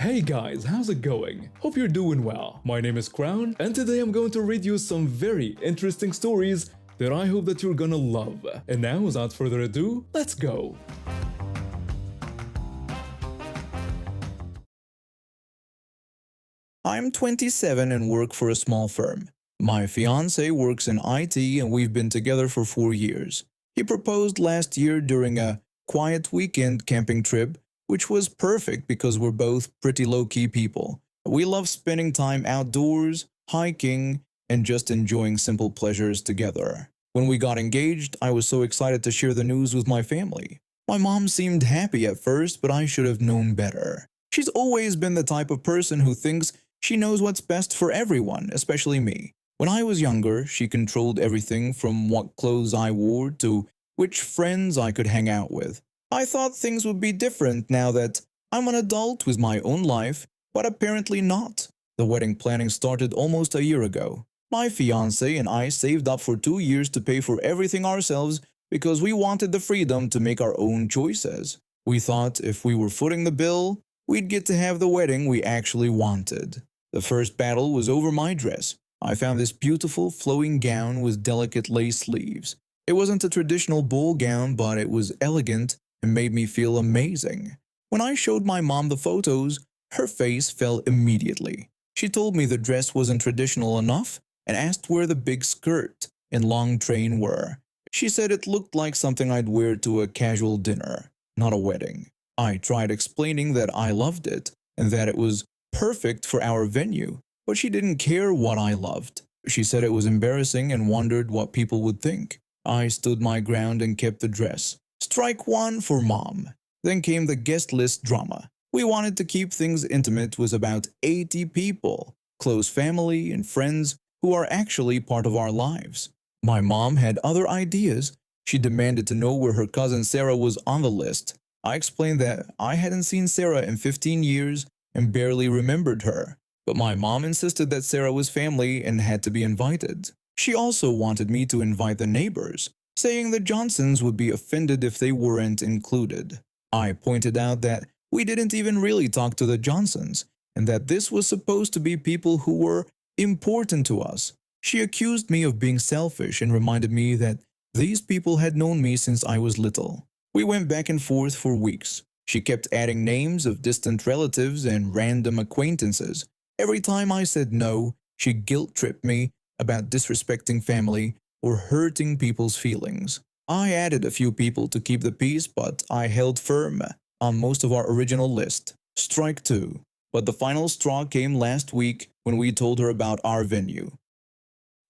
Hey guys, how's it going? Hope you're doing well. My name is Crown, and today I'm going to read you some very interesting stories that I hope that you're gonna love. And now, without further ado, let's go! I'm 27 and work for a small firm. My fiance works in IT and we've been together for 4 years. He proposed last year during a quiet weekend camping trip, which was perfect because we're both pretty low-key people. We love spending time outdoors, hiking, and just enjoying simple pleasures together. When we got engaged, I was so excited to share the news with my family. My mom seemed happy at first, but I should have known better. She's always been the type of person who thinks she knows what's best for everyone, especially me. When I was younger, she controlled everything from what clothes I wore to which friends I could hang out with. I thought things would be different now that I'm an adult with my own life, but apparently not. The wedding planning started almost a year ago. My fiance and I saved up for 2 years to pay for everything ourselves because we wanted the freedom to make our own choices. We thought if we were footing the bill, we'd get to have the wedding we actually wanted. The first battle was over my dress. I found this beautiful flowing gown with delicate lace sleeves. It wasn't a traditional ball gown, but it was elegant and made me feel amazing. When I showed my mom the photos, her face fell immediately. She told me the dress wasn't traditional enough and asked where the big skirt and long train were. She said it looked like something I'd wear to a casual dinner, not a wedding. I tried explaining that I loved it and that it was perfect for our venue, but she didn't care what I loved. She said it was embarrassing and wondered what people would think. I stood my ground and kept the dress. Strike one for mom. Then came the guest list drama. We wanted to keep things intimate with about 80 people, close family and friends who are actually part of our lives. My mom had other ideas. She demanded to know where her cousin Sarah was on the list. I explained that I hadn't seen Sarah in 15 years and barely remembered her, but my mom insisted that Sarah was family and had to be invited. She also wanted me to invite the neighbors, saying the Johnsons would be offended if they weren't included. I pointed out that we didn't even really talk to the Johnsons, and that this was supposed to be people who were important to us. She accused me of being selfish and reminded me that these people had known me since I was little. We went back and forth for weeks. She kept adding names of distant relatives and random acquaintances. Every time I said no, she guilt-tripped me about disrespecting family or hurting people's feelings. I added a few people to keep the peace, but I held firm on most of our original list. Strike two. But the final straw came last week when we told her about our venue.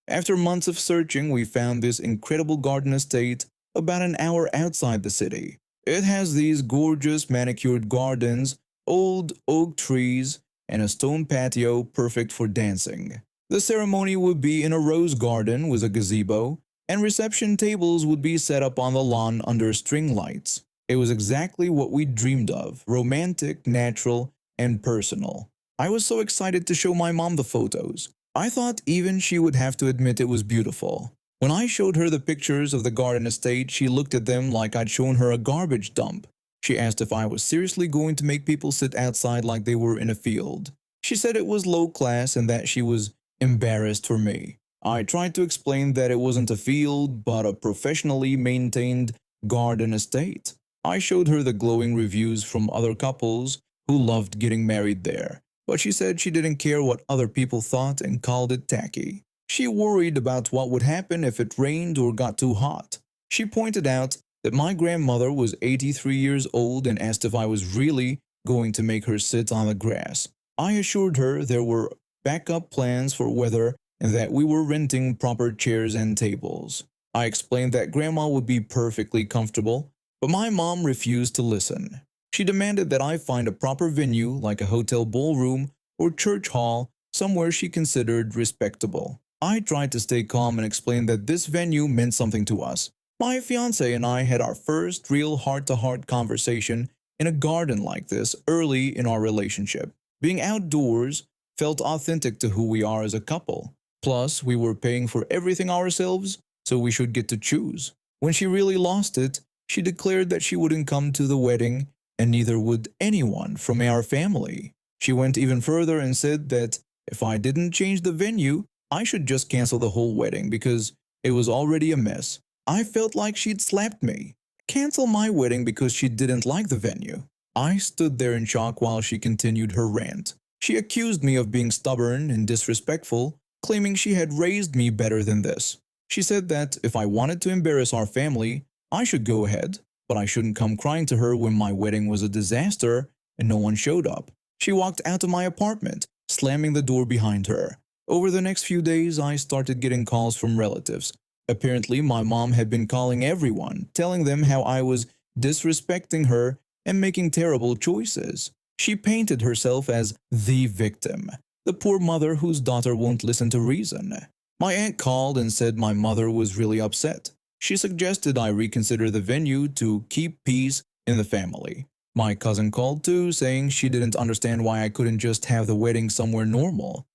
After months of searching, we found this incredible garden estate about an hour outside the city. It has these gorgeous manicured gardens, old oak trees, and a stone patio perfect for dancing. The ceremony would be in a rose garden with a gazebo, and reception tables would be set up on the lawn under string lights. It was exactly what we dreamed of: romantic, natural, and personal. I was so excited to show my mom the photos. I thought even she would have to admit it was beautiful. When I showed her the pictures of the garden estate, she looked at them like I'd shown her a garbage dump. She asked if I was seriously going to make people sit outside like they were in a field. She said it was low class and that she was embarrassed for me. I tried to explain that it wasn't a field, but a professionally maintained garden estate. I showed her the glowing reviews from other couples who loved getting married there, but she said she didn't care what other people thought and called it tacky. She worried about what would happen if it rained or got too hot. She pointed out that my grandmother was 83 years old and asked if I was really going to make her sit on the grass. I assured her there were backup plans for weather and that we were renting proper chairs and tables. I explained that Grandma would be perfectly comfortable, but my mom refused to listen. She demanded that I find a proper venue like a hotel ballroom or church hall, somewhere she considered respectable. I tried to stay calm and explain that this venue meant something to us. My fiance and I had our first real heart-to-heart conversation in a garden like this early in our relationship. Being outdoors felt authentic to who we are as a couple. Plus, we were paying for everything ourselves, so we should get to choose. When she really lost it, she declared that she wouldn't come to the wedding, and neither would anyone from our family. She went even further and said that if I didn't change the venue, I should just cancel the whole wedding because it was already a mess. I felt like she'd slapped me. Cancel my wedding because she didn't like the venue. I stood there in shock while she continued her rant. She accused me of being stubborn and disrespectful, claiming she had raised me better than this. She said that if I wanted to embarrass our family, I should go ahead, but I shouldn't come crying to her when my wedding was a disaster and no one showed up. She walked out of my apartment, slamming the door behind her. Over the next few days, I started getting calls from relatives. Apparently, my mom had been calling everyone, telling them how I was disrespecting her and making terrible choices. She painted herself as the victim, the poor mother whose daughter won't listen to reason. My aunt called and said my mother was really upset. She suggested I reconsider the venue to keep peace in the family. My cousin called too, saying she didn't understand why I couldn't just have the wedding somewhere normal.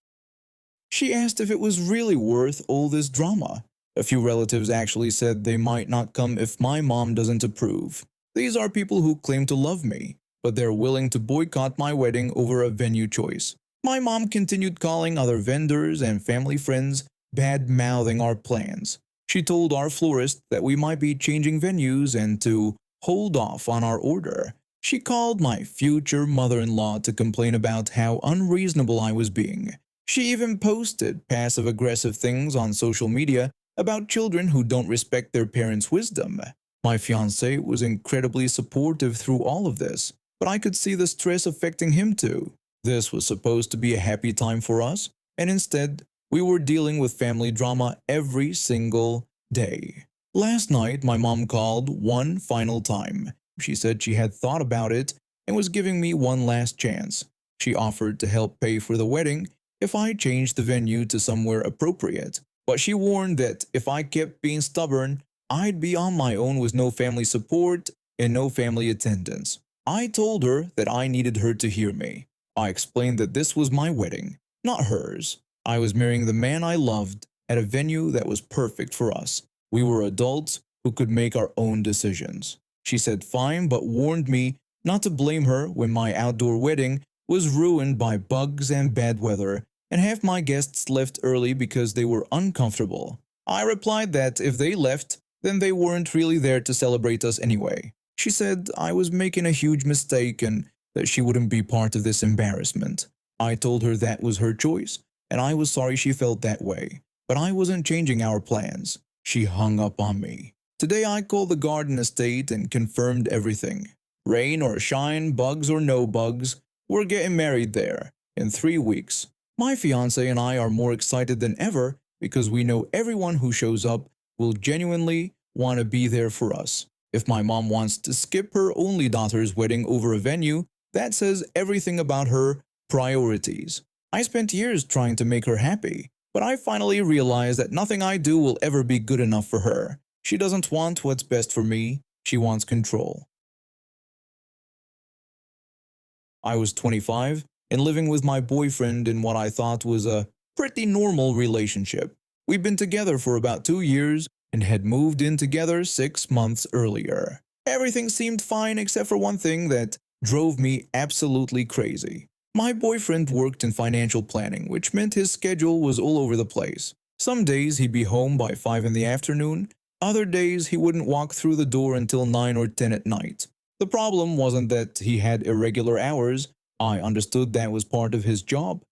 She asked if it was really worth all this drama. A few relatives actually said they might not come if my mom doesn't approve. These are people who claim to love me, but they're willing to boycott my wedding over a venue choice. My mom continued calling other vendors and family friends, bad-mouthing our plans. She told our florist that we might be changing venues and to hold off on our order. She called my future mother-in-law to complain about how unreasonable I was being. She even posted passive-aggressive things on social media about children who don't respect their parents' wisdom. My fiancé was incredibly supportive through all of this, but I could see the stress affecting him too. This was supposed to be a happy time for us, and instead, we were dealing with family drama every single day. Last night, my mom called one final time. She said she had thought about it and was giving me one last chance. She offered to help pay for the wedding if I changed the venue to somewhere appropriate, but she warned that if I kept being stubborn, I'd be on my own with no family support and no family attendance. I told her that I needed her to hear me. I explained that this was my wedding, not hers. I was marrying the man I loved at a venue that was perfect for us. We were adults who could make our own decisions. She said fine, but warned me not to blame her when my outdoor wedding was ruined by bugs and bad weather, and half my guests left early because they were uncomfortable. I replied that if they left, then they weren't really there to celebrate us anyway. She said I was making a huge mistake and that she wouldn't be part of this embarrassment. I told her that was her choice, and I was sorry she felt that way, but I wasn't changing our plans. She hung up on me. Today I called the garden estate and confirmed everything. Rain or shine, bugs or no bugs, we're getting married there in 3 weeks. My fiancé and I are more excited than ever because we know everyone who shows up will genuinely want to be there for us. If my mom wants to skip her only daughter's wedding over a venue, that says everything about her priorities. I spent years trying to make her happy, but I finally realized that nothing I do will ever be good enough for her. She doesn't want what's best for me, she wants control. I was 25 and living with my boyfriend in what I thought was a pretty normal relationship. We'd been together for about 2 years and had moved in together 6 months earlier. Everything seemed fine except for one thing that drove me absolutely crazy. My boyfriend worked in financial planning, which meant his schedule was all over the place. Some days he'd be home by 5 in the afternoon, other days he wouldn't walk through the door until 9 or 10 at night. The problem wasn't that he had irregular hours, I understood that was part of his job.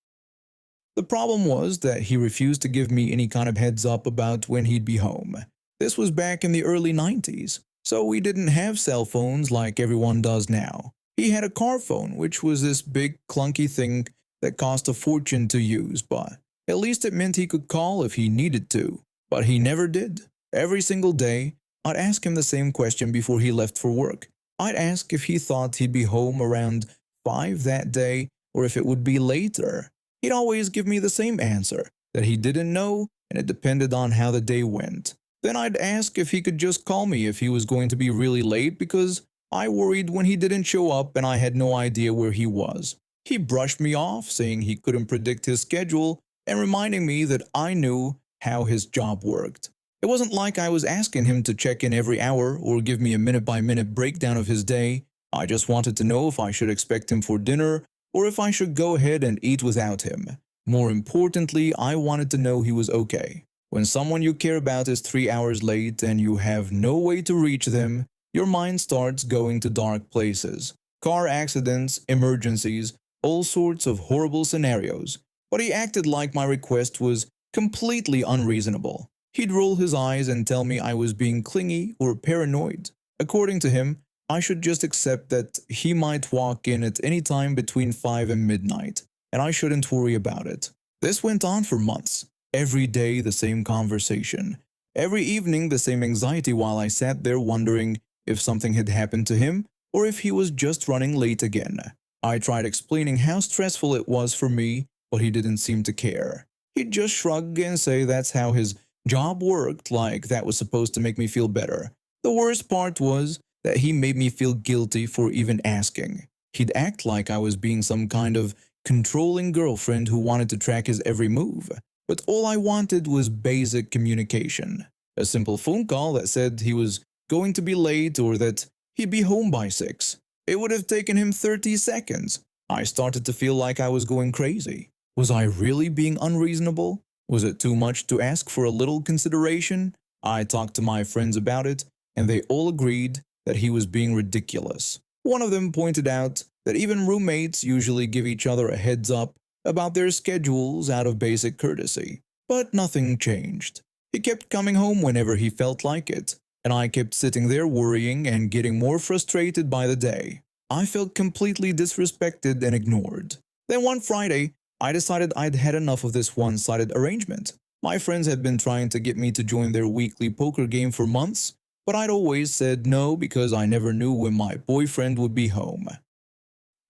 The problem was that he refused to give me any kind of heads up about when he'd be home. This was back in the early 90s, so we didn't have cell phones like everyone does now. He had a car phone, which was this big clunky thing that cost a fortune to use, but at least it meant he could call if he needed to. But he never did. Every single day, I'd ask him the same question before he left for work. I'd ask if he thought he'd be home around 5 that day or if it would be later. He'd always give me the same answer, that he didn't know and it depended on how the day went. Then I'd ask if he could just call me if he was going to be really late because I worried when he didn't show up and I had no idea where he was. He brushed me off, saying he couldn't predict his schedule and reminding me that I knew how his job worked. It wasn't like I was asking him to check in every hour or give me a minute-by-minute breakdown of his day. I just wanted to know if I should expect him for dinner or if I should go ahead and eat without him. More importantly, I wanted to know he was okay. When someone you care about is 3 hours late and you have no way to reach them, your mind starts going to dark places. Car accidents, emergencies, all sorts of horrible scenarios. But he acted like my request was completely unreasonable. He'd roll his eyes and tell me I was being clingy or paranoid. According to him, I should just accept that he might walk in at any time between 5 and midnight, and I shouldn't worry about it. This went on for months. Every day the same conversation. Every evening the same anxiety while I sat there wondering if something had happened to him or if he was just running late again. I tried explaining how stressful it was for me, but he didn't seem to care. He'd just shrug and say that's how his job worked, like that was supposed to make me feel better. The worst part was that he made me feel guilty for even asking. He'd act like I was being some kind of controlling girlfriend who wanted to track his every move. But all I wanted was basic communication. A simple phone call that said he was going to be late or that he'd be home by 6. It would have taken him 30 seconds. I started to feel like I was going crazy. Was I really being unreasonable? Was it too much to ask for a little consideration? I talked to my friends about it, and they all agreed that he was being ridiculous. One of them pointed out that even roommates usually give each other a heads up about their schedules out of basic courtesy. But nothing changed. He kept coming home whenever he felt like it, and I kept sitting there worrying and getting more frustrated by the day. I felt completely disrespected and ignored. Then one Friday, I decided I'd had enough of this one-sided arrangement. My friends had been trying to get me to join their weekly poker game for months, but I'd always said no because I never knew when my boyfriend would be home.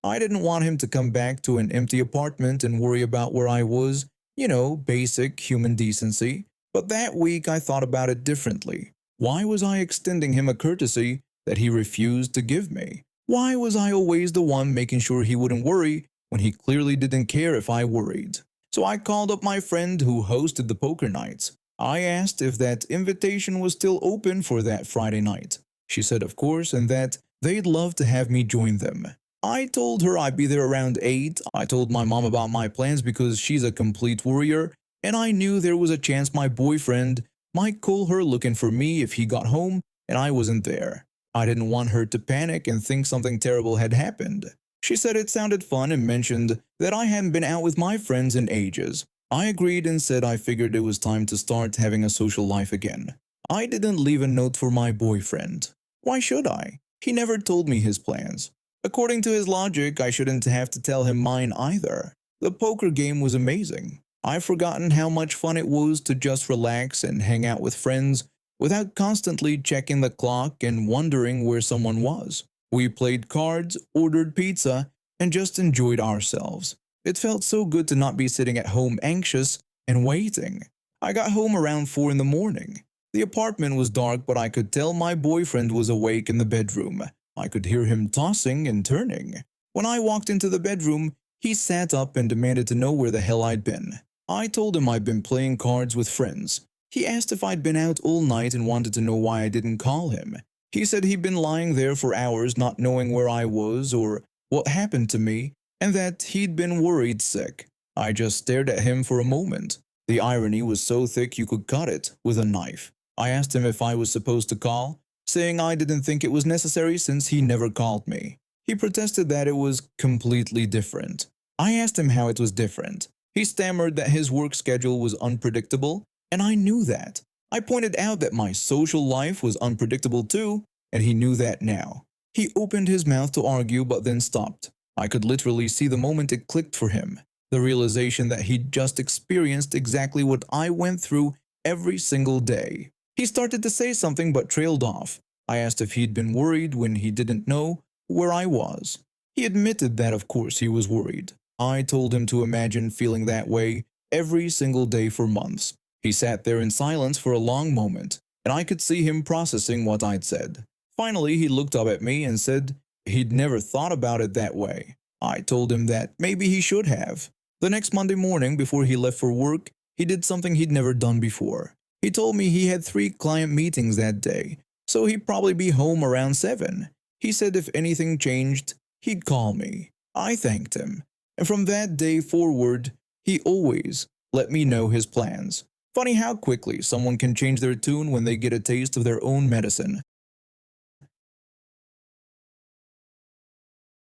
I didn't want him to come back to an empty apartment and worry about where I was, basic human decency. But that week I thought about it differently. Why was I extending him a courtesy that he refused to give me? Why was I always the one making sure he wouldn't worry when he clearly didn't care if I worried? So I called up my friend who hosted the poker nights. I asked if that invitation was still open for that Friday night. She said of course and that they'd love to have me join them. I told her I'd be there around 8. I told my mom about my plans because she's a complete worrier, and I knew there was a chance my boyfriend might call her looking for me if he got home and I wasn't there. I didn't want her to panic and think something terrible had happened. She said it sounded fun and mentioned that I hadn't been out with my friends in ages. I agreed and said I figured it was time to start having a social life again. I didn't leave a note for my boyfriend. Why should I? He never told me his plans. According to his logic, I shouldn't have to tell him mine either. The poker game was amazing. I've forgotten how much fun it was to just relax and hang out with friends without constantly checking the clock and wondering where someone was. We played cards, ordered pizza, and just enjoyed ourselves. It felt so good to not be sitting at home anxious and waiting. I got home around 4 in the morning. The apartment was dark, but I could tell my boyfriend was awake in the bedroom. I could hear him tossing and turning. When I walked into the bedroom, he sat up and demanded to know where the hell I'd been. I told him I'd been playing cards with friends. He asked if I'd been out all night and wanted to know why I didn't call him. He said he'd been lying there for hours not knowing where I was or what happened to me, and that he'd been worried sick. I just stared at him for a moment. The irony was so thick you could cut it with a knife. I asked him if I was supposed to call, saying I didn't think it was necessary since he never called me. He protested that it was completely different. I asked him how it was different. He stammered that his work schedule was unpredictable, and I knew that. I pointed out that my social life was unpredictable too, and he knew that now. He opened his mouth to argue but then stopped. I could literally see the moment it clicked for him. The realization that he'd just experienced exactly what I went through every single day. He started to say something but trailed off. I asked if he'd been worried when he didn't know where I was. He admitted that of course he was worried. I told him to imagine feeling that way every single day for months. He sat there in silence for a long moment, and I could see him processing what I'd said. Finally, he looked up at me and said he'd never thought about it that way. I told him that maybe he should have. The next Monday morning, before he left for work, he did something he'd never done before. He told me he had 3 client meetings that day, so he'd probably be home around 7. He said if anything changed, he'd call me. I thanked him. and from that day forward, he always let me know his plans. Funny how quickly someone can change their tune when they get a taste of their own medicine.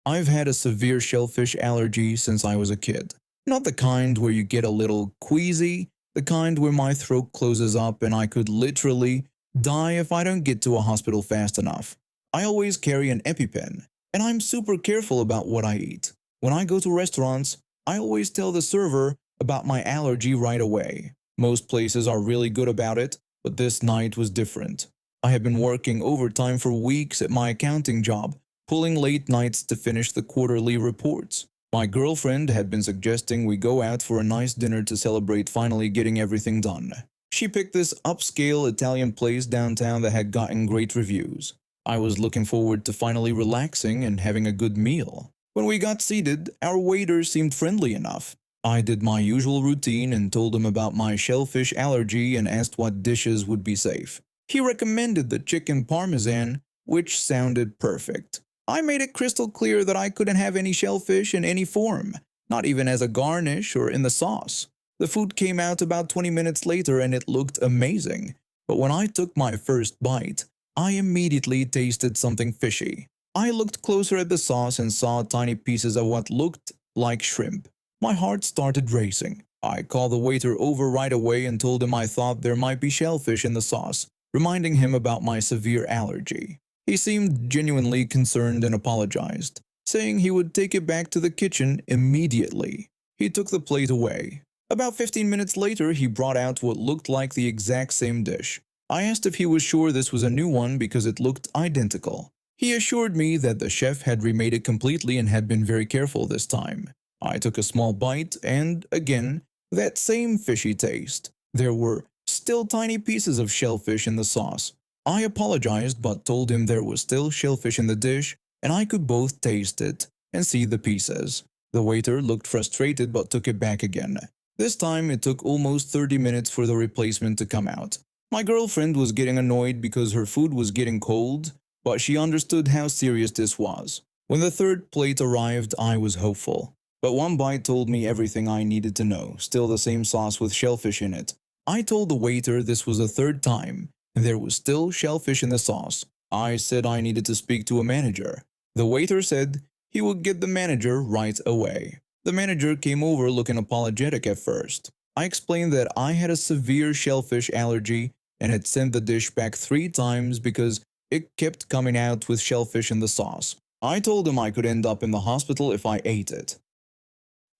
I've had a severe shellfish allergy since I was a kid. Not the kind where you get a little queasy, the kind where my throat closes up and I could literally die if I don't get to a hospital fast enough. I always carry an EpiPen, and I'm super careful about what I eat. When I go to restaurants, I always tell the server about my allergy right away. Most places are really good about it, but this night was different. I have been working overtime for weeks at my accounting job, pulling late nights to finish the quarterly reports. My girlfriend had been suggesting we go out for a nice dinner to celebrate finally getting everything done. She picked this upscale Italian place downtown that had gotten great reviews. I was looking forward to finally relaxing and having a good meal. When we got seated, our waiter seemed friendly enough. I did my usual routine and told him about my shellfish allergy and asked what dishes would be safe. He recommended the chicken parmesan, which sounded perfect. I made it crystal clear that I couldn't have any shellfish in any form, not even as a garnish or in the sauce. The food came out about 20 minutes later and it looked amazing. But when I took my first bite, I immediately tasted something fishy. I looked closer at the sauce and saw tiny pieces of what looked like shrimp. My heart started racing. I called the waiter over right away and told him I thought there might be shellfish in the sauce, reminding him about my severe allergy. He seemed genuinely concerned and apologized, saying he would take it back to the kitchen immediately. He took the plate away. About 15 minutes later, he brought out what looked like the exact same dish. I asked if he was sure this was a new one because it looked identical. He assured me that the chef had remade it completely and had been very careful this time. I took a small bite and, again, that same fishy taste. There were still tiny pieces of shellfish in the sauce. I apologized but told him there was still shellfish in the dish and I could both taste it and see the pieces. The waiter looked frustrated but took it back again. This time it took almost 30 minutes for the replacement to come out. My girlfriend was getting annoyed because her food was getting cold, but she understood how serious this was. When the third plate arrived, I was hopeful. But one bite told me everything I needed to know, still the same sauce with shellfish in it. I told the waiter this was the third time, and there was still shellfish in the sauce. I said I needed to speak to a manager. The waiter said he would get the manager right away. The manager came over looking apologetic at first. I explained that I had a severe shellfish allergy and had sent the dish back 3 times because it kept coming out with shellfish in the sauce. I told him I could end up in the hospital if I ate it.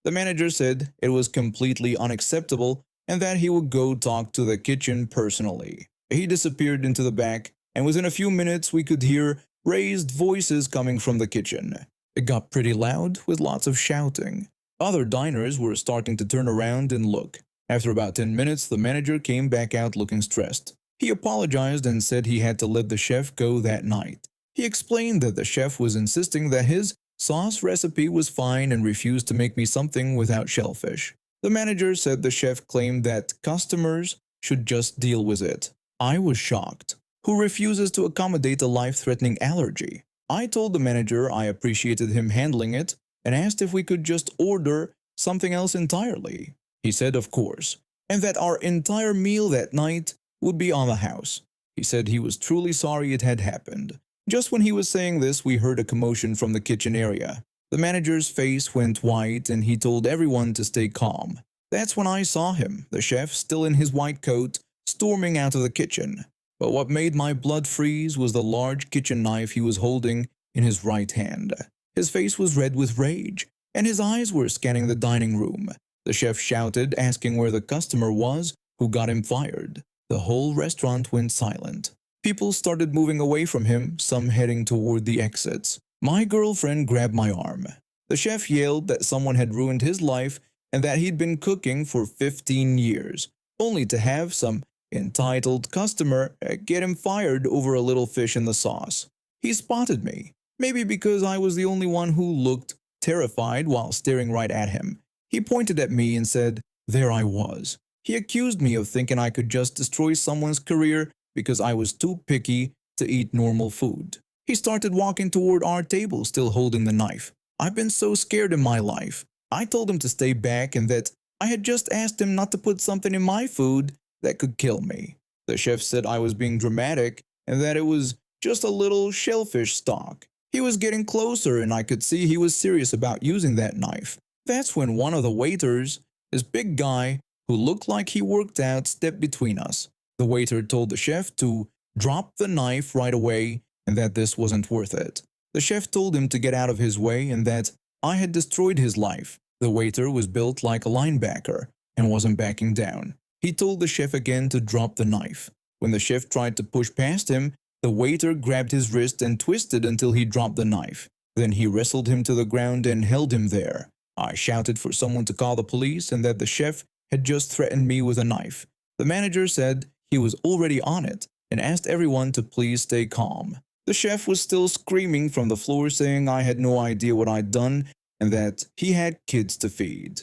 The manager said it was completely unacceptable and that he would go talk to the kitchen personally. He disappeared into the back, and within a few minutes we could hear raised voices coming from the kitchen. It got pretty loud with lots of shouting. Other diners were starting to turn around and look. After about 10 minutes, the manager came back out looking stressed. He apologized and said he had to let the chef go that night. He explained that the chef was insisting that his sauce recipe was fine and refused to make me something without shellfish. The manager said the chef claimed that customers should just deal with it. I was shocked. Who refuses to accommodate a life-threatening allergy? I told the manager I appreciated him handling it and asked if we could just order something else entirely. He said of course, and that our entire meal that night would be on the house. He said he was truly sorry it had happened. Just when he was saying this, we heard a commotion from the kitchen area. The manager's face went white and he told everyone to stay calm. That's when I saw him, the chef still in his white coat, storming out of the kitchen. But what made my blood freeze was the large kitchen knife he was holding in his right hand. His face was red with rage, and his eyes were scanning the dining room. The chef shouted, asking where the customer was who got him fired. The whole restaurant went silent. People started moving away from him, some heading toward the exits. My girlfriend grabbed my arm. The chef yelled that someone had ruined his life and that he'd been cooking for 15 years, only to have some entitled customer get him fired over a little fish in the sauce. He spotted me, maybe because I was the only one who looked terrified while staring right at him. He pointed at me and said, there I was. He accused me of thinking I could just destroy someone's career because I was too picky to eat normal food. He started walking toward our table, still holding the knife. I've been so scared in my life. I told him to stay back and that I had just asked him not to put something in my food that could kill me. The chef said I was being dramatic and that it was just a little shellfish stock. He was getting closer and I could see he was serious about using that knife. That's when one of the waiters, this big guy who looked like he worked out, stepped between us. The waiter told the chef to drop the knife right away and that this wasn't worth it. The chef told him to get out of his way and that I had destroyed his life. The waiter was built like a linebacker and wasn't backing down. He told the chef again to drop the knife. When the chef tried to push past him, the waiter grabbed his wrist and twisted until he dropped the knife. Then he wrestled him to the ground and held him there. I shouted for someone to call the police and that the chef had just threatened me with a knife. The manager said he was already on it and asked everyone to please stay calm. The chef was still screaming from the floor saying I had no idea what I'd done and that he had kids to feed.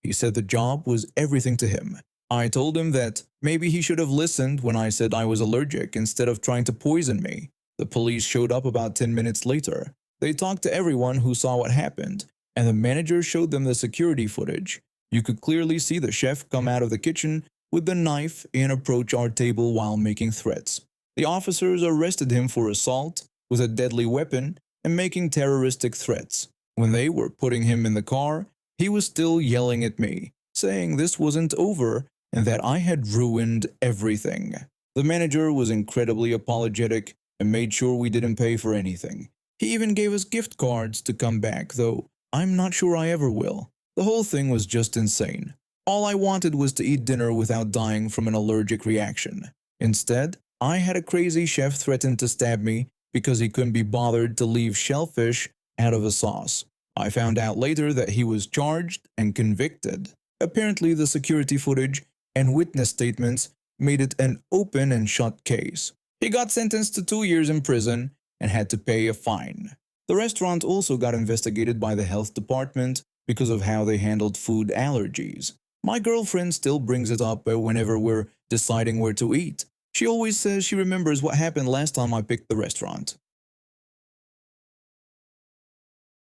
He said the job was everything to him. I told him that maybe he should have listened when I said I was allergic instead of trying to poison me. The police showed up about 10 minutes later. They talked to everyone who saw what happened, and the manager showed them the security footage. You could clearly see the chef come out of the kitchen with the knife and approach our table while making threats. The officers arrested him for assault with a deadly weapon and making terroristic threats. When they were putting him in the car, he was still yelling at me, saying this wasn't over and that I had ruined everything. The manager was incredibly apologetic and made sure we didn't pay for anything. He even gave us gift cards to come back, though I'm not sure I ever will. The whole thing was just insane. All I wanted was to eat dinner without dying from an allergic reaction. Instead, I had a crazy chef threaten to stab me because he couldn't be bothered to leave shellfish out of a sauce. I found out later that he was charged and convicted. Apparently, the security footage and witness statements made it an open and shut case. He got sentenced to 2 years in prison and had to pay a fine. The restaurant also got investigated by the health department because of how they handled food allergies. My girlfriend still brings it up whenever we're deciding where to eat. She always says she remembers what happened last time I picked the restaurant.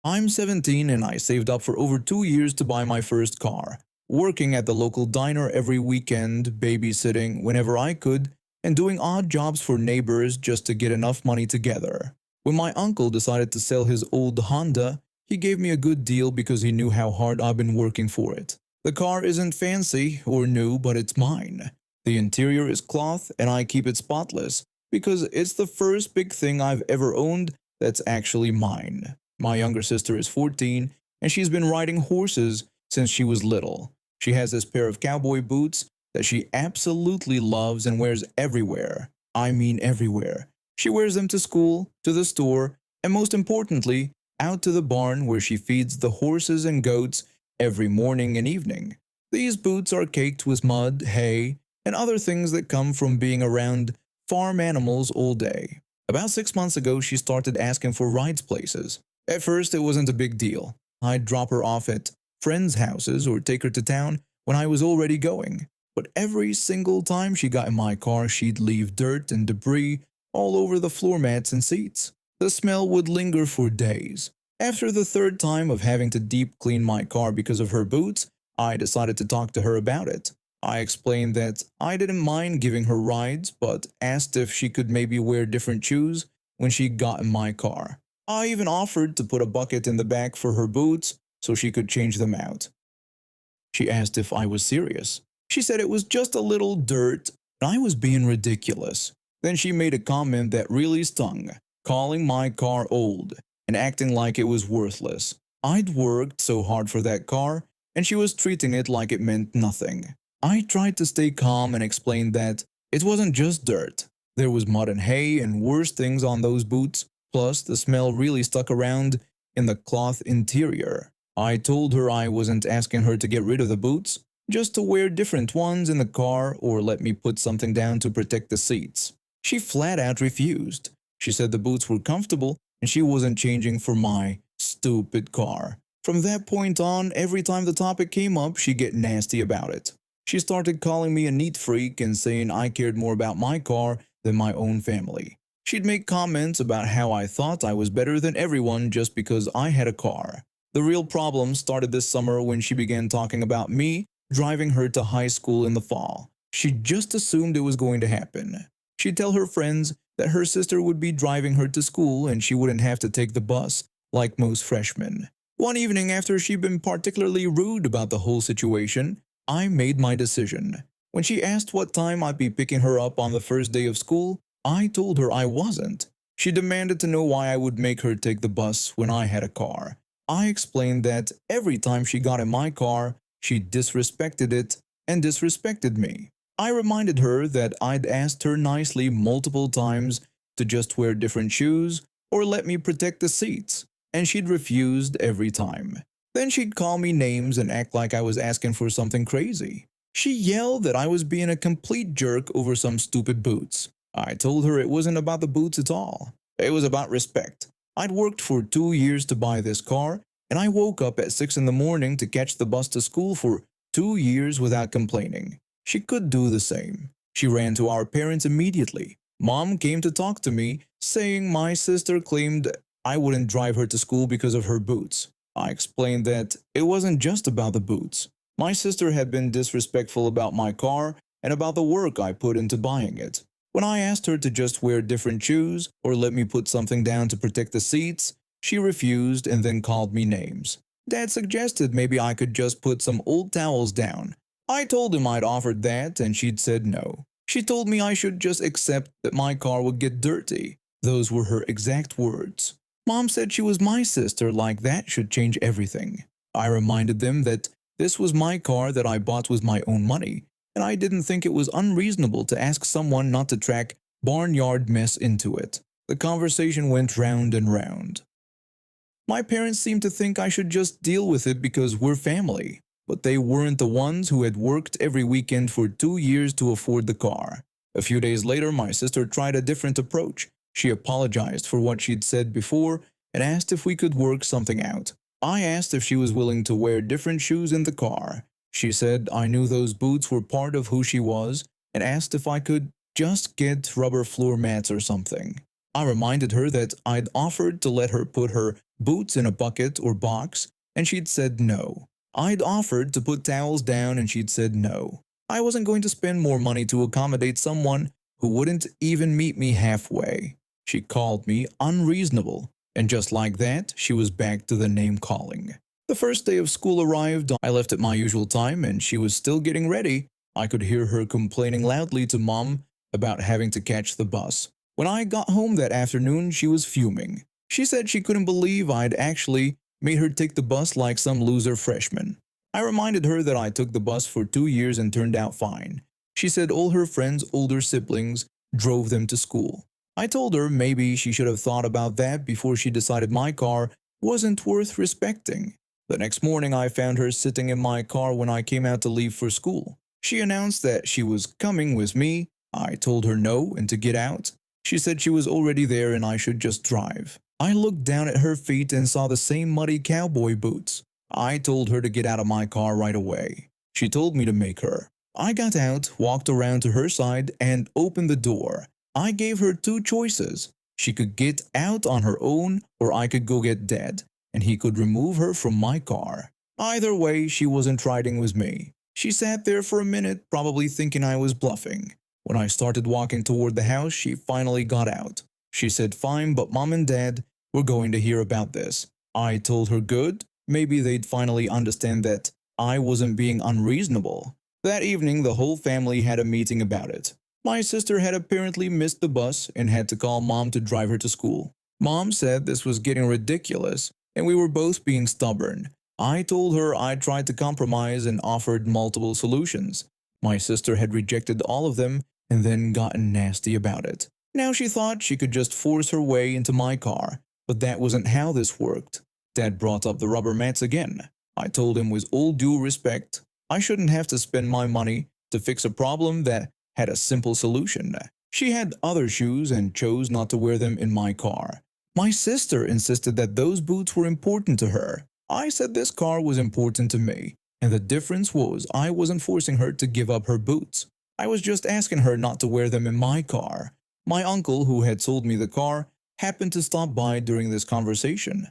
I'm 17 and I saved up for over 2 years to buy my first car, working at the local diner every weekend, babysitting whenever I could, and doing odd jobs for neighbors just to get enough money together. When my uncle decided to sell his old Honda, he gave me a good deal because he knew how hard I've been working for it. The car isn't fancy or new, but it's mine. The interior is cloth and I keep it spotless because it's the first big thing I've ever owned that's actually mine. My younger sister is 14 and she's been riding horses since she was little. She has this pair of cowboy boots that she absolutely loves and wears everywhere. I mean everywhere. She wears them to school, to the store, and most importantly, out to the barn where she feeds the horses and goats every morning and evening. These boots are caked with mud, hay, and other things that come from being around farm animals all day. About 6 months ago, she started asking for rides places. At first, it wasn't a big deal. I'd drop her off at friends' houses or take her to town when I was already going. But every single time she got in my car, she'd leave dirt and debris all over the floor mats and seats. The smell would linger for days. After the third time of having to deep clean my car because of her boots, I decided to talk to her about it. I explained that I didn't mind giving her rides, but asked if she could maybe wear different shoes when she got in my car. I even offered to put a bucket in the back for her boots so she could change them out. She asked if I was serious. She said it was just a little dirt and I was being ridiculous. Then she made a comment that really stung, calling my car old and acting like it was worthless. I'd worked so hard for that car and she was treating it like it meant nothing. I tried to stay calm and explained that it wasn't just dirt. There was mud and hay and worse things on those boots, plus the smell really stuck around in the cloth interior. I told her I wasn't asking her to get rid of the boots, just to wear different ones in the car or let me put something down to protect the seats. She flat out refused. She said the boots were comfortable and she wasn't changing for my stupid car. From that point on, every time the topic came up, she'd get nasty about it. She started calling me a neat freak and saying I cared more about my car than my own family. She'd make comments about how I thought I was better than everyone just because I had a car. The real problem started this summer when she began talking about me driving her to high school in the fall. She just assumed it was going to happen. She'd tell her friends that her sister would be driving her to school and she wouldn't have to take the bus like most freshmen. One evening, after she'd been particularly rude about the whole situation, I made my decision. When she asked what time I'd be picking her up on the first day of school, I told her I wasn't. She demanded to know why I would make her take the bus when I had a car. I explained that every time she got in my car, she disrespected it and disrespected me. I reminded her that I'd asked her nicely multiple times to just wear different shoes or let me protect the seats, and she'd refused every time. Then she'd call me names and act like I was asking for something crazy. She yelled that I was being a complete jerk over some stupid boots. I told her it wasn't about the boots at all. It was about respect. I'd worked for 2 years to buy this car, and I woke up at 6 in the morning to catch the bus to school for 2 years without complaining. She could do the same. She ran to our parents immediately. Mom came to talk to me, saying my sister claimed I wouldn't drive her to school because of her boots. I explained that it wasn't just about the boots. My sister had been disrespectful about my car and about the work I put into buying it. When I asked her to just wear different shoes or let me put something down to protect the seats, she refused and then called me names. Dad suggested maybe I could just put some old towels down. I told him I'd offered that and she'd said no. She told me I should just accept that my car would get dirty. Those were her exact words. Mom said she was my sister, like that should change everything. I reminded them that this was my car that I bought with my own money, and I didn't think it was unreasonable to ask someone not to track barnyard mess into it. The conversation went round and round. My parents seemed to think I should just deal with it because we're family, but they weren't the ones who had worked every weekend for 2 years to afford the car. A few days later, my sister tried a different approach. She apologized for what she'd said before and asked if we could work something out. I asked if she was willing to wear different shoes in the car. She said I knew those boots were part of who she was and asked if I could just get rubber floor mats or something. I reminded her that I'd offered to let her put her boots in a bucket or box, and she'd said no. I'd offered to put towels down and she'd said no. I wasn't going to spend more money to accommodate someone who wouldn't even meet me halfway. She called me unreasonable, and just like that, she was back to the name-calling. The first day of school arrived. I left at my usual time, and she was still getting ready. I could hear her complaining loudly to Mom about having to catch the bus. When I got home that afternoon, she was fuming. She said she couldn't believe I'd actually made her take the bus like some loser freshman. I reminded her that I took the bus for 2 years and turned out fine. She said all her friends' older siblings drove them to school. I told her maybe she should have thought about that before she decided my car wasn't worth respecting. The next morning, I found her sitting in my car when I came out to leave for school. She announced that she was coming with me. I told her no and to get out. She said she was already there and I should just drive. I looked down at her feet and saw the same muddy cowboy boots. I told her to get out of my car right away. She told me to make her. I got out, walked around to her side, and opened the door. I gave her 2 choices. She could get out on her own or I could go get Dad, and he could remove her from my car. Either way, she wasn't riding with me. She sat there for a minute, probably thinking I was bluffing. When I started walking toward the house, she finally got out. She said fine, but Mom and Dad were going to hear about this. I told her good, maybe they'd finally understand that I wasn't being unreasonable. That evening, the whole family had a meeting about it. My sister had apparently missed the bus and had to call Mom to drive her to school. Mom said this was getting ridiculous, and we were both being stubborn. I told her I tried to compromise and offered multiple solutions. My sister had rejected all of them and then gotten nasty about it. Now she thought she could just force her way into my car, but that wasn't how this worked. Dad brought up the rubber mats again. I told him with all due respect, I shouldn't have to spend my money to fix a problem that had a simple solution. She had other shoes and chose not to wear them in my car. My sister insisted that those boots were important to her. I said this car was important to me, and the difference was I wasn't forcing her to give up her boots. I was just asking her not to wear them in my car. My uncle, who had sold me the car, happened to stop by during this conversation.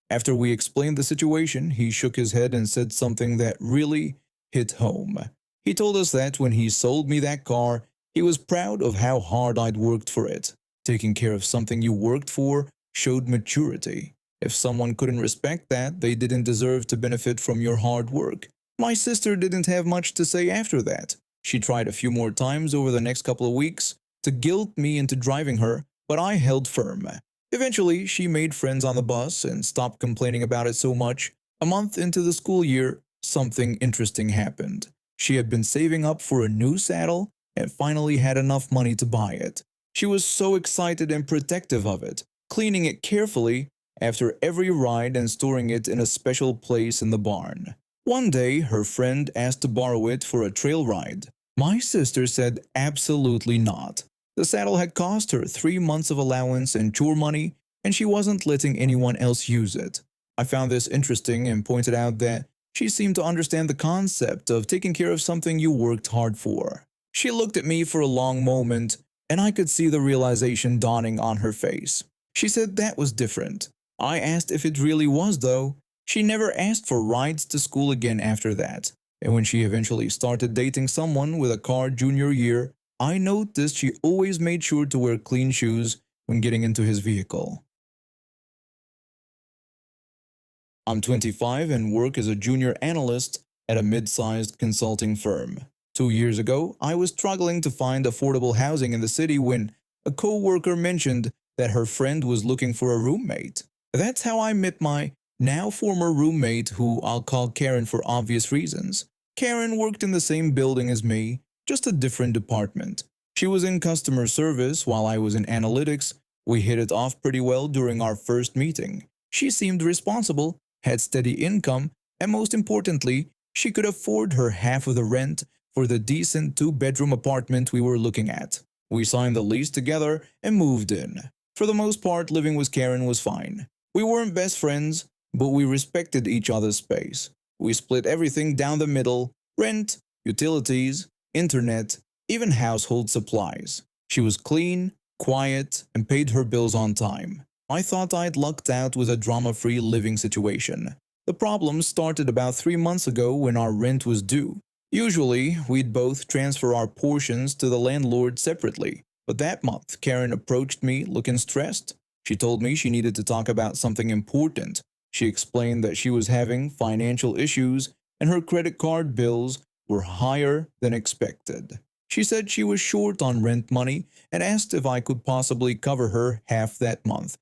After we explained the situation, he shook his head and said something that really hit home. He told us that when he sold me that car, he was proud of how hard I'd worked for it. Taking care of something you worked for showed maturity. If someone couldn't respect that, they didn't deserve to benefit from your hard work. My sister didn't have much to say after that. She tried a few more times over the next couple of weeks to guilt me into driving her, but I held firm. Eventually, she made friends on the bus and stopped complaining about it so much. A month into the school year, something interesting happened. She had been saving up for a new saddle and finally had enough money to buy it. She was so excited and protective of it, cleaning it carefully after every ride and storing it in a special place in the barn. One day, her friend asked to borrow it for a trail ride. My sister said absolutely not. The saddle had cost her 3 months of allowance and chore money, and she wasn't letting anyone else use it. I found this interesting and pointed out that she seemed to understand the concept of taking care of something you worked hard for. She looked at me for a long moment, and I could see the realization dawning on her face. She said that was different. I asked if it really was, though. She never asked for rides to school again after that, and when she eventually started dating someone with a car junior year, I noticed she always made sure to wear clean shoes when getting into his vehicle. I'm 25 and work as a junior analyst at a mid-sized consulting firm. 2 years ago, I was struggling to find affordable housing in the city when a co-worker mentioned that her friend was looking for a roommate. That's how I met my now former roommate, who I'll call Karen for obvious reasons. Karen worked in the same building as me, just a different department. She was in customer service while I was in analytics. We hit it off pretty well during our first meeting. She seemed responsible, had steady income, and most importantly, she could afford her half of the rent for the decent 2-bedroom apartment we were looking at. We signed the lease together and moved in. For the most part, living with Karen was fine. We weren't best friends, but we respected each other's space. We split everything down the middle: rent, utilities, internet, even household supplies. She was clean, quiet, and paid her bills on time. I thought I'd lucked out with a drama-free living situation. The problem started about 3 months ago when our rent was due. Usually, we'd both transfer our portions to the landlord separately, but that month Karen approached me looking stressed. She told me she needed to talk about something important. She explained that she was having financial issues and her credit card bills were higher than expected. She said she was short on rent money and asked if I could possibly cover her half that month.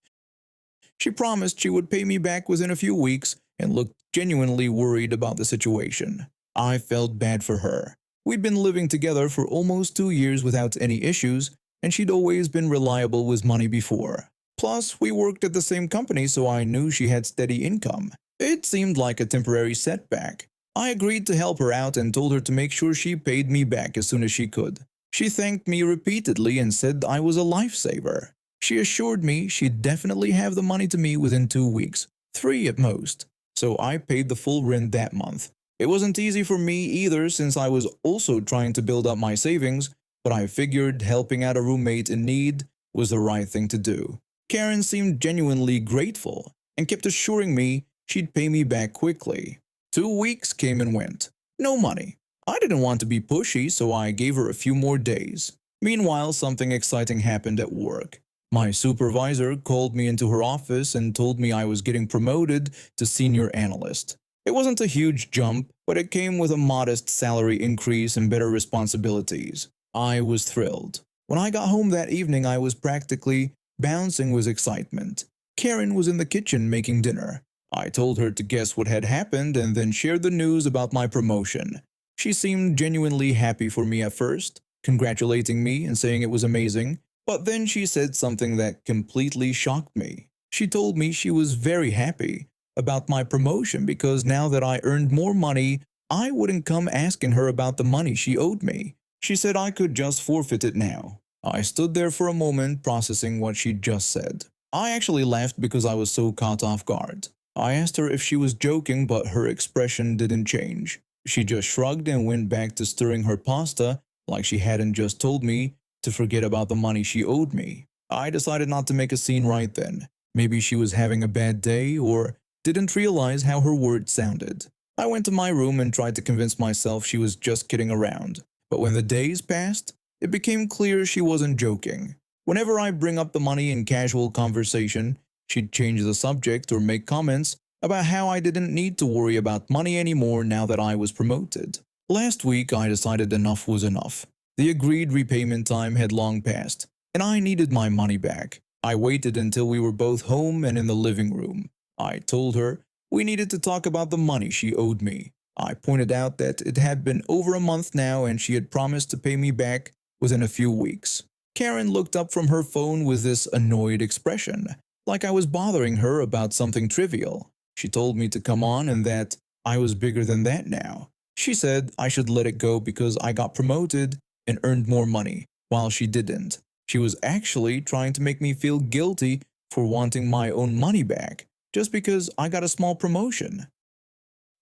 She promised she would pay me back within a few weeks and looked genuinely worried about the situation. I felt bad for her. We'd been living together for almost 2 years without any issues, and she'd always been reliable with money before. Plus, we worked at the same company, so I knew she had steady income. It seemed like a temporary setback. I agreed to help her out and told her to make sure she paid me back as soon as she could. She thanked me repeatedly and said I was a lifesaver. She assured me she'd definitely have the money to me within 2 weeks, 3 at most. So I paid the full rent that month. It wasn't easy for me either, since I was also trying to build up my savings, but I figured helping out a roommate in need was the right thing to do. Karen seemed genuinely grateful and kept assuring me she'd pay me back quickly. 2 weeks came and went. No money. I didn't want to be pushy, so I gave her a few more days. Meanwhile, something exciting happened at work. My supervisor called me into her office and told me I was getting promoted to senior analyst. It wasn't a huge jump, but it came with a modest salary increase and better responsibilities. I was thrilled. When I got home that evening, I was practically bouncing with excitement. Karen was in the kitchen making dinner. I told her to guess what had happened and then shared the news about my promotion. She seemed genuinely happy for me at first, congratulating me and saying it was amazing, but then she said something that completely shocked me. She told me she was very happy about my promotion because now that I earned more money, I wouldn't come asking her about the money she owed me. She said I could just forfeit it now. I stood there for a moment processing what she'd just said. I actually laughed because I was so caught off guard. I asked her if she was joking, but her expression didn't change. She just shrugged and went back to stirring her pasta like she hadn't just told me to forget about the money she owed me. I decided not to make a scene right then. Maybe she was having a bad day, or didn't realize how her words sounded. I went to my room and tried to convince myself she was just kidding around. But when the days passed, it became clear she wasn't joking. Whenever I bring up the money in casual conversation, she'd change the subject or make comments about how I didn't need to worry about money anymore now that I was promoted. Last week, I decided enough was enough. The agreed repayment time had long passed, and I needed my money back. I waited until we were both home and in the living room. I told her we needed to talk about the money she owed me. I pointed out that it had been over a month now and she had promised to pay me back within a few weeks. Karen looked up from her phone with this annoyed expression, like I was bothering her about something trivial. She told me to come on and that I was bigger than that now. She said I should let it go because I got promoted and earned more money, while she didn't. She was actually trying to make me feel guilty for wanting my own money back, just because I got a small promotion.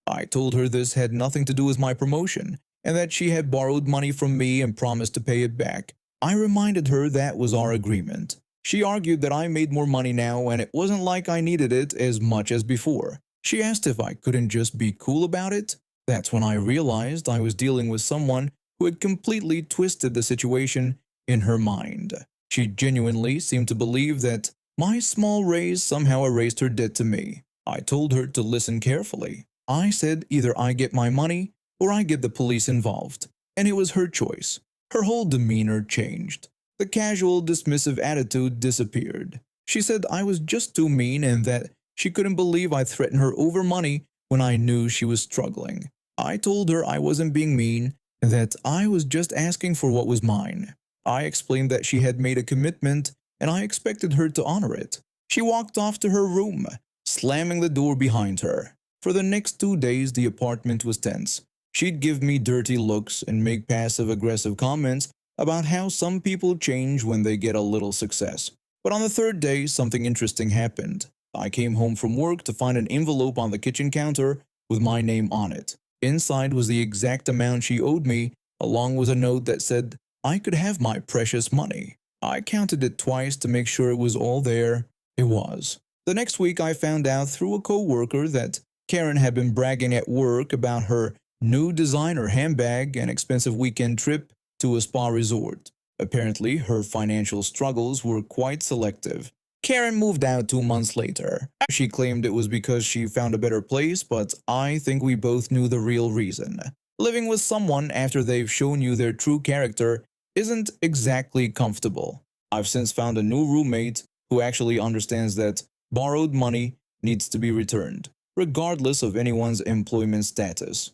I told her this had nothing to do with my promotion, and that she had borrowed money from me and promised to pay it back. I reminded her that was our agreement. She argued that I made more money now and it wasn't like I needed it as much as before. She asked if I couldn't just be cool about it. That's when I realized I was dealing with someone who had completely twisted the situation in her mind. She genuinely seemed to believe that my small raise somehow erased her debt to me. I told her to listen carefully. I said either I get my money or I get the police involved, and it was her choice. Her whole demeanor changed. The casual, dismissive attitude disappeared. She said I was just too mean and that she couldn't believe I threatened her over money when I knew she was struggling. I told her I wasn't being mean and that I was just asking for what was mine. I explained that she had made a commitment and I expected her to honor it. She walked off to her room, slamming the door behind her. For the next 2 days, the apartment was tense. She'd give me dirty looks and make passive-aggressive comments about how some people change when they get a little success. But on the third day, something interesting happened. I came home from work to find an envelope on the kitchen counter with my name on it. Inside was the exact amount she owed me, along with a note that said I could have my precious money. I counted it twice to make sure it was all there. It was. The next week, I found out through a co-worker that Karen had been bragging at work about her new designer handbag and expensive weekend trip to a spa resort. Apparently, her financial struggles were quite selective. Karen moved out 2 months later. She claimed it was because she found a better place, but I think we both knew the real reason. Living with someone after they've shown you their true character isn't exactly comfortable. I've since found a new roommate who actually understands that borrowed money needs to be returned, regardless of anyone's employment status.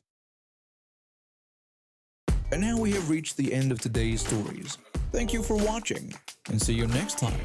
And now we have reached the end of today's stories. Thank you for watching, and see you next time.